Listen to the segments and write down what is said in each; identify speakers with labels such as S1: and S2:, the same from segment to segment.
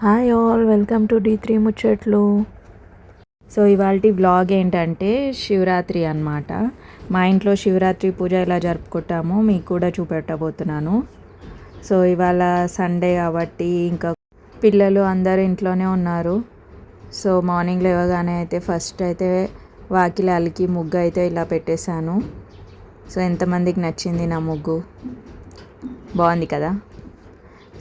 S1: Hi all, welcome to D3 ముచ్చట్లు. So ఇవాళ vlog ఏంటంటే శివరాత్రి అన్నమాట. మా ఇంట్లో శివరాత్రి పూజ ఎలా జరుపుకుంటామో మీకు కూడా చూపెట్టబోతున్నాను. సో ఇవాళ సండే కాబట్టి ఇంకా పిల్లలు అందరూ ఇంట్లోనే ఉన్నారు. సో మార్నింగ్ లేవగానే అయితే ఫస్ట్ అయితే వాకిలి అలికి ముగ్గు అయితే ఇలా పెట్టేశాను. సో ఎంతమందికి నచ్చింది నా ముగ్గు? బాగుంది కదా.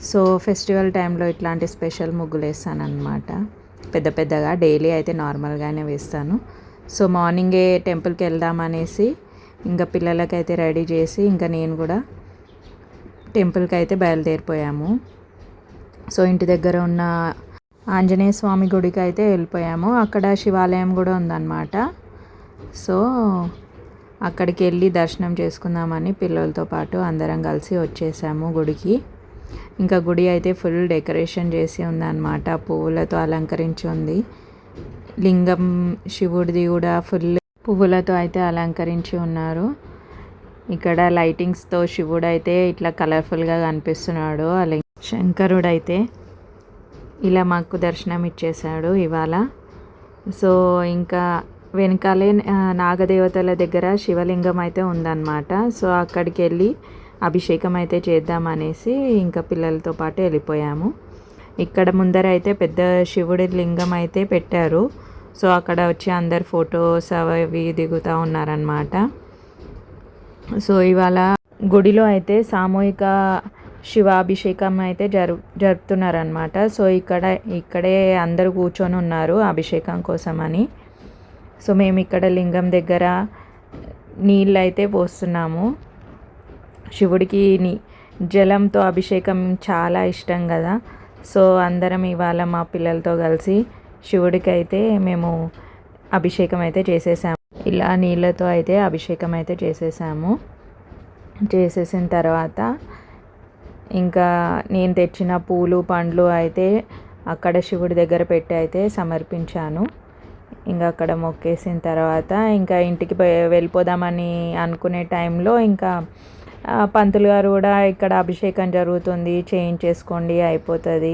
S1: సో ఫెస్టివల్ టైంలో ఇట్లాంటి స్పెషల్ ముగ్గులు వేస్తాను అనమాట. పెద్ద పెద్దగా డైలీ అయితే నార్మల్గానే వేస్తాను. సో మార్నింగే టెంపుల్కి వెళ్దామనేసి ఇంకా పిల్లలకైతే రెడీ చేసి ఇంకా నేను కూడా టెంపుల్కి అయితే బయలుదేరిపోయాము. సో ఇంటి దగ్గర ఉన్న ఆంజనేయ స్వామి గుడికి అయితే వెళ్ళిపోయాము. అక్కడ శివాలయం కూడా ఉందన్నమాట. సో అక్కడికి వెళ్ళి దర్శనం చేసుకుందామని పిల్లలతో పాటు అందరం కలిసి వచ్చేసాము గుడికి. ఇంకా గుడి అయితే ఫుల్ డెకరేషన్ చేసి ఉందన్నమాట, పువ్వులతో అలంకరించి ఉంది. లింగం శివుడిది కూడా ఫుల్ పువ్వులతో అయితే అలంకరించి ఉన్నారు. ఇక్కడ లైటింగ్స్తో శివుడు అయితే ఇట్లా కలర్ఫుల్గా కనిపిస్తున్నాడు. అలాగే శంకరుడు అయితే ఇలా మాకు దర్శనం ఇచ్చేశాడు ఇవాళ. సో ఇంకా వెనకాలే నాగదేవతల దగ్గర శివలింగం అయితే ఉందన్నమాట. సో అక్కడికి వెళ్ళి అభిషేకం అయితే చేద్దామనేసి ఇంకా పిల్లలతో పాటు వెళ్ళిపోయాము. ఇక్కడ ముందర అయితే పెద్ద శివుడి లింగం అయితే పెట్టారు. సో అక్కడ వచ్చి అందరు ఫొటోస్ అవి దిగుతూ ఉన్నారనమాట. సో ఇవాళ గుడిలో అయితే సామూహిక శివాభిషేకం అయితే జరుపుతున్నారనమాట. సో ఇక్కడే అందరూ కూర్చొని ఉన్నారు అభిషేకం కోసమని. సో మేము ఇక్కడ లింగం దగ్గర నీళ్ళు అయితే పోస్తున్నాము. శివుడికి జలంతో అభిషేకం చాలా ఇష్టం కదా. సో అందరం ఇవాళ మా పిల్లలతో కలిసి శివుడికి అయితే మేము అభిషేకం అయితే చేసేసాము. ఇలా నీళ్ళతో అయితే అభిషేకం అయితే చేసేసిన తర్వాత ఇంకా నేను తెచ్చిన పూలు పండ్లు అయితే అక్కడ శివుడి దగ్గర పెట్టి అయితే సమర్పించాను. ఇంకా అక్కడ మొక్కేసిన తర్వాత ఇంకా ఇంటికి వెళ్ళిపోదామని అనుకునే టైంలో ఇంకా పంతులు గారు కూడా ఇక్కడ అభిషేకం జరుగుతుంది, చేయించేసుకోండి అయిపోతుంది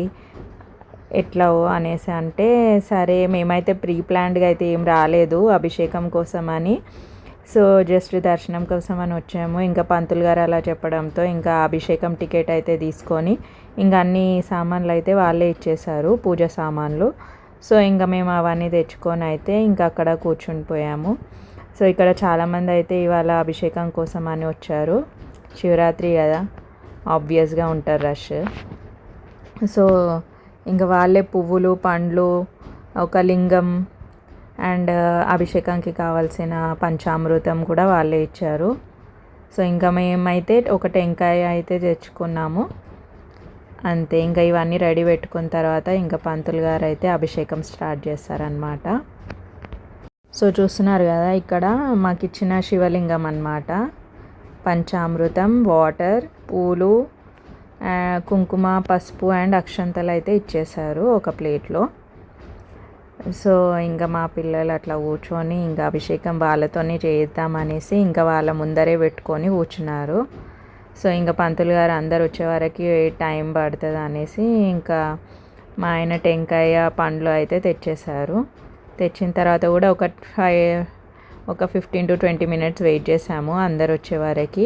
S1: ఎట్లా అనేసి అంటే, సరే మేమైతే ప్రీ ప్లాన్డ్గా అయితే ఏం రాలేదు అభిషేకం కోసం అని. సో జస్ట్ దర్శనం కోసం అని వచ్చాము. ఇంకా పంతులు గారు అలా చెప్పడంతో ఇంకా అభిషేకం టికెట్ అయితే తీసుకొని ఇంకా అన్ని సామాన్లు అయితే వాళ్ళే ఇచ్చేశారు, పూజ సామాన్లు. సో ఇంకా మేము అవన్నీ తెచ్చుకొని అయితే ఇంకా అక్కడ కూర్చుని పోయాము. సో ఇక్కడ చాలామంది అయితే ఇవాళ అభిషేకం కోసం అని వచ్చారు. శివరాత్రి కదా, ఆబ్వియస్గా ఉంటారు రష్. సో ఇంకా వాళ్ళే పువ్వులు పండ్లు ఒక లింగం అండ్ అభిషేకంకి కావాల్సిన పంచామృతం కూడా వాళ్ళే ఇచ్చారు. సో ఇంకా మేమైతే ఒక టెంకాయ అయితే తెచ్చుకున్నాము అంతే. ఇంకా ఇవన్నీ రెడీ పెట్టుకున్న తర్వాత ఇంకా పంతులు గారు అయితే అభిషేకం స్టార్ట్ చేస్తారనమాట. సో చూస్తున్నారు కదా, ఇక్కడ మాకు ఇచ్చిన శివలింగం అన్నమాట. పంచామృతం, వాటర్, పూలు, కుంకుమ, పసుపు అండ్ అక్షంతలు అయితే ఇచ్చేశారు ఒక ప్లేట్లో. సో ఇంకా మా పిల్లలు అట్లా కూర్చొని ఇంకా అభిషేకం వాళ్ళతోనే చేద్దామనేసి ఇంకా వాళ్ళ ముందరే పెట్టుకొని కూర్చున్నారు. సో ఇంకా పంతులు గారు అందరు వచ్చే వరకు టైం పడుతుంది అనేసి ఇంకా మా ఆయన టెంకాయ పండ్లు అయితే తెచ్చేశారు. తెచ్చిన తర్వాత కూడా ఒక 15 to 20 మినిట్స్ వెయిట్ చేసాము అందరు వచ్చే వరకు.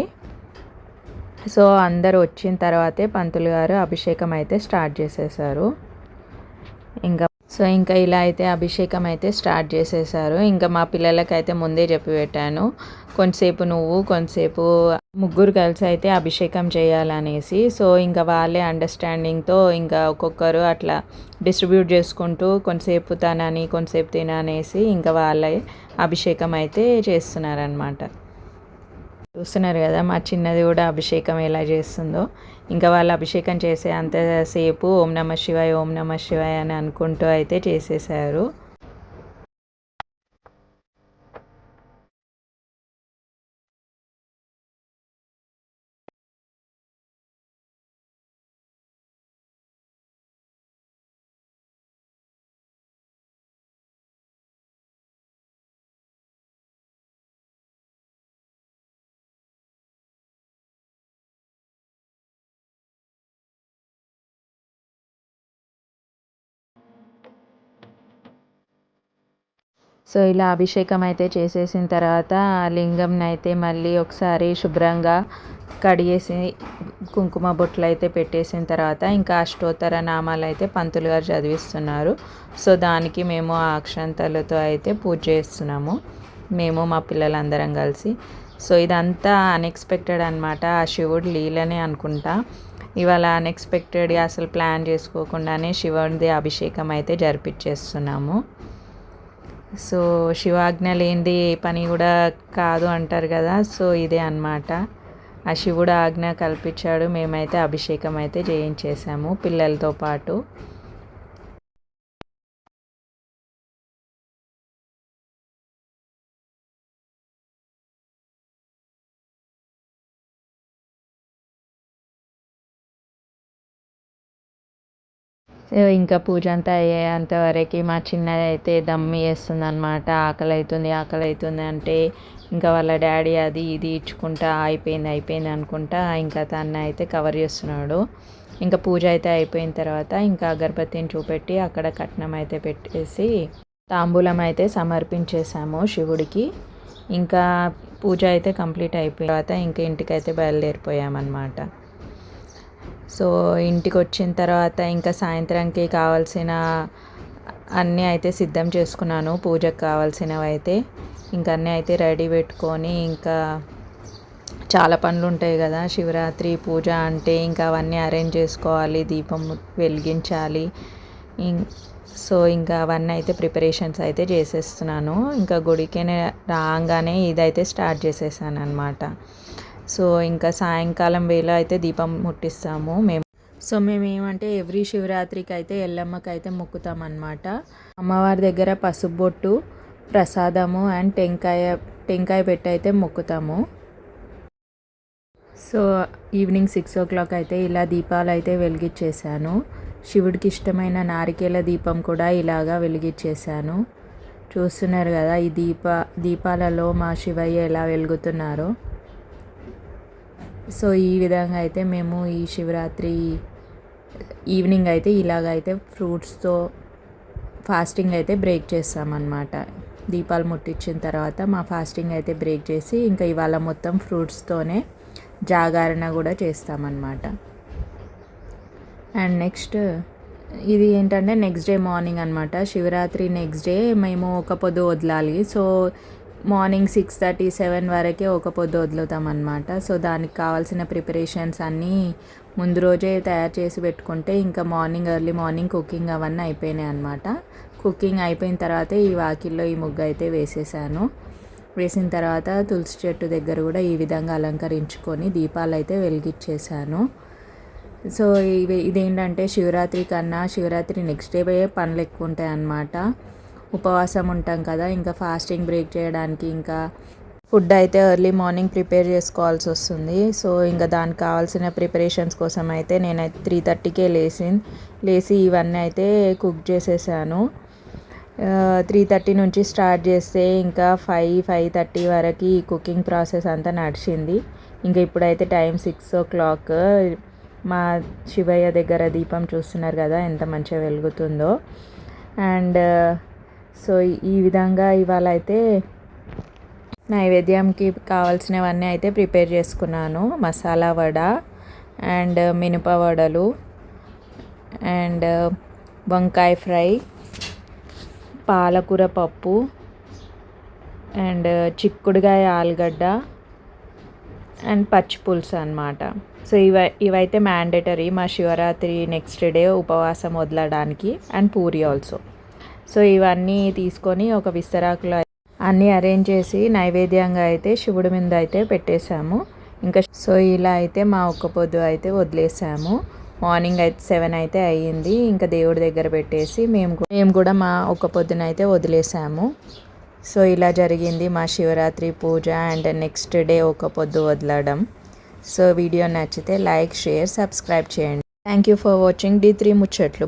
S1: సో అందరు వచ్చిన తర్వాతే పంతులు గారు అభిషేకం అయితే స్టార్ట్ చేసేసారు. ఇంకా ఇలా అయితే అభిషేకం అయితే స్టార్ట్ చేసేసారు. ఇంకా మా పిల్లలకైతే ముందే చెప్పి పెట్టాను, కొంతసేపు నువ్వు కొంతసేపు ముగ్గురు కలిసి అయితే అభిషేకం చేయాలనేసి. సో ఇంకా వాళ్ళే అండర్స్టాండింగ్తో ఇంకా ఒక్కొక్కరు అట్లా డిస్ట్రిబ్యూట్ చేసుకుంటూ కొంతసేపు తనని కొంతసేపు తిననేసి ఇంకా వాళ్ళే అభిషేకం అయితే చేస్తున్నారనమాట. చూస్తున్నారు కదా మా చిన్నది కూడా అభిషేకం ఎలా చేస్తుందో. ఇంకా వాళ్ళు అభిషేకం చేసే అంతసేపు ఓం నమః శివాయ ఓం నమః శివాయ అని అనుకుంటూ అయితే చేసేసారు. సో ఇలా అభిషేకం అయితే చేసేసిన తర్వాత లింగంని అయితే మళ్ళీ ఒకసారి శుభ్రంగా కడిగేసి కుంకుమ బొట్లు అయితే పెట్టేసిన తర్వాత ఇంకా అష్టోత్తర నామాలు అయితే పంతులు గారు చదివిస్తున్నారు. సో దానికి మేము ఆ అక్షంతలతో అయితే పూజ చేస్తున్నాము, మేము మా పిల్లలందరం కలిసి. సో ఇదంతా అన్ఎక్స్పెక్టెడ్ అనమాట, ఆ శివుడు లీలనే అనుకుంటా. ఇవాళ అన్ఎక్స్పెక్టెడ్గా అసలు ప్లాన్ చేసుకోకుండానే శివుడిది అభిషేకం అయితే జరిపించేస్తున్నాము. సో శివాజ్ఞ లేనిది ఏ పని కూడా కాదు అంటారు కదా, సో ఇదే అన్నమాట. ఆ శివుడు ఆజ్ఞ కల్పించాడు, మేమైతే అభిషేకం అయితే చేయించేసాము పిల్లలతో పాటు. ఇంకా పూజ అంతా అయ్యేంత వరకు మా చిన్నది అయితే దమ్మి వేస్తుందన్నమాట. ఆకలి అవుతుంది అంటే ఇంకా వాళ్ళ డాడీ అది ఇది ఇచ్చుకుంటా అయిపోయింది అనుకుంటా ఇంకా తను అయితే కవర్ చేస్తున్నాడు. ఇంకా పూజ అయితే అయిపోయిన తర్వాత ఇంకా అగరబత్తిని చూపెట్టి అక్కడ కట్నం అయితే పెట్టేసి తాంబూలం అయితే సమర్పించేసాము శివుడికి. ఇంకా పూజ అయితే కంప్లీట్ అయిపోయిన తర్వాత ఇంకా ఇంటికైతే బయలుదేరిపోయామన్నమాట. సో ఇంటికి వచ్చిన తర్వాత ఇంకా సాయంత్రంకి కావాల్సిన అన్నీ అయితే సిద్ధం చేసుకున్నాను, పూజకు కావాల్సినవి అయితే ఇంకా అన్నీ అయితే రెడీ పెట్టుకొని, ఇంకా చాలా పనులు ఉంటాయి కదా శివరాత్రి పూజ అంటే, ఇంకా అవన్నీ అరేంజ్ చేసుకోవాలి, దీపం వెలిగించాలి. సో ఇంకా అవన్నీ అయితే ప్రిపరేషన్స్ అయితే చేసేస్తున్నాను. ఇంకా గుడికి రాగానే ఇదైతే స్టార్ట్ చేసేసాను అనమాట. సో ఇంకా సాయంకాలం వేళ అయితే దీపం ముట్టిస్తాము మేము. సో మేము ఏమంటే ఎవ్రీ శివరాత్రికి అయితే ఎల్లమ్మకి అయితే మొక్కుతామన్నమాట. అమ్మవారి దగ్గర పసుపు బొట్టు, ప్రసాదము అండ్ టెంకాయ పెట్టి అయితే మొక్కుతాము. సో ఈవినింగ్ 6 o'clock అయితే ఇలా దీపాలు అయితే వెలిగించేసాను. శివుడికి ఇష్టమైన నారికేల దీపం కూడా ఇలాగా వెలిగించేసాను. చూస్తున్నారు కదా ఈ దీపాలలో మా శివయ్య ఎలా వెలుగుతున్నారో. సో ఈ విధంగా అయితే మేము ఈ శివరాత్రి ఈవినింగ్ అయితే ఇలాగైతే ఫ్రూట్స్తో ఫాస్టింగ్ అయితే బ్రేక్ చేస్తామన్నమాట. దీపాలు ముట్టించిన తర్వాత మా ఫాస్టింగ్ అయితే బ్రేక్ చేసి ఇంకా ఇవాళ మొత్తం ఫ్రూట్స్తోనే జాగరణ కూడా చేస్తామన్నమాట. అండ్ నెక్స్ట్ ఇది ఏంటంటే నెక్స్ట్ డే మార్నింగ్ అనమాట. శివరాత్రి నెక్స్ట్ డే మేము ఒక పొద్దు వదలాలి. సో మార్నింగ్ 6:30, 7 వరకే ఒక పొద్దు వదులుతామన్నమాట. సో దానికి కావాల్సిన ప్రిపరేషన్స్ అన్నీ ముందు రోజే తయారు చేసి పెట్టుకుంటే ఇంకా ఎర్లీ మార్నింగ్ కుకింగ్ అవన్నీ అయిపోయినాయి అనమాట. కుకింగ్ అయిపోయిన తర్వాత ఈ వాకిల్లో ఈ ముగ్గు అయితే వేసిన తర్వాత తులసి చెట్టు దగ్గర కూడా ఈ విధంగా అలంకరించుకొని దీపాలు అయితే వెలిగించేసాను. సో ఇదేంటంటే శివరాత్రి నెక్స్ట్ డే పనులు ఎక్కువ ఉంటాయి అన్నమాట. ఉపవాసం ఉంటాం కదా, ఇంకా ఫాస్టింగ్ బ్రేక్ చేయడానికి ఇంకా ఫుడ్ అయితే ఎర్లీ మార్నింగ్ ప్రిపేర్ చేసుకోవాల్సి వస్తుంది. సో ఇంకా దానికి కావాల్సిన ప్రిపరేషన్స్ కోసం అయితే నేనైతే 3:30కే లేచి ఇవన్నీ అయితే కుక్ చేసేసాను. 3:30 నుంచి స్టార్ట్ చేస్తే ఇంకా 5:30 వరకు ఈ కుకింగ్ ప్రాసెస్ అంతా నడిచింది. ఇంకా ఇప్పుడైతే టైం 6 o'clock. మా శివయ్య దగ్గర దీపం చూస్తున్నారు కదా ఎంత మంచిగా వెలుగుతుందో. అండ్ సో ఈ విధంగా ఇవాళ అయితే నైవేద్యంకి కావాల్సినవన్నీ అయితే ప్రిపేర్ చేసుకున్నాను. మసాలా వడ అండ్ మినప వడలు అండ్ వంకాయ ఫ్రై, పాలకూర పప్పు అండ్ చిక్కుడుగాయ ఆలుగడ్డ అండ్ పచ్చి పులుసు అన్నమాట. సో ఇవైతే మ్యాండేటరీ మా శివరాత్రి నెక్స్ట్ డే ఉపవాసం వదలడానికి. And puri also. సో ఇవన్నీ తీసుకొని ఒక విస్తరాకులో అన్నీ అరేంజ్ చేసి నైవేద్యంగా అయితే శివుడి మీద అయితే పెట్టేశాము. ఇంకా సో ఇలా అయితే మా ఒక్క పొద్దు అయితే వదిలేసాము. మార్నింగ్ అయితే 7 అయితే అయ్యింది. ఇంకా దేవుడి దగ్గర పెట్టేసి మేము కూడా మా ఒక్క పొద్దునైతే వదిలేసాము. సో ఇలా జరిగింది మా శివరాత్రి పూజ అండ్ నెక్స్ట్ డే ఒక్క పొద్దు వదలడం. సో వీడియో నచ్చితే లైక్, షేర్, సబ్స్క్రైబ్ చేయండి. Thank you for watching D3 ముచ్చట్లు.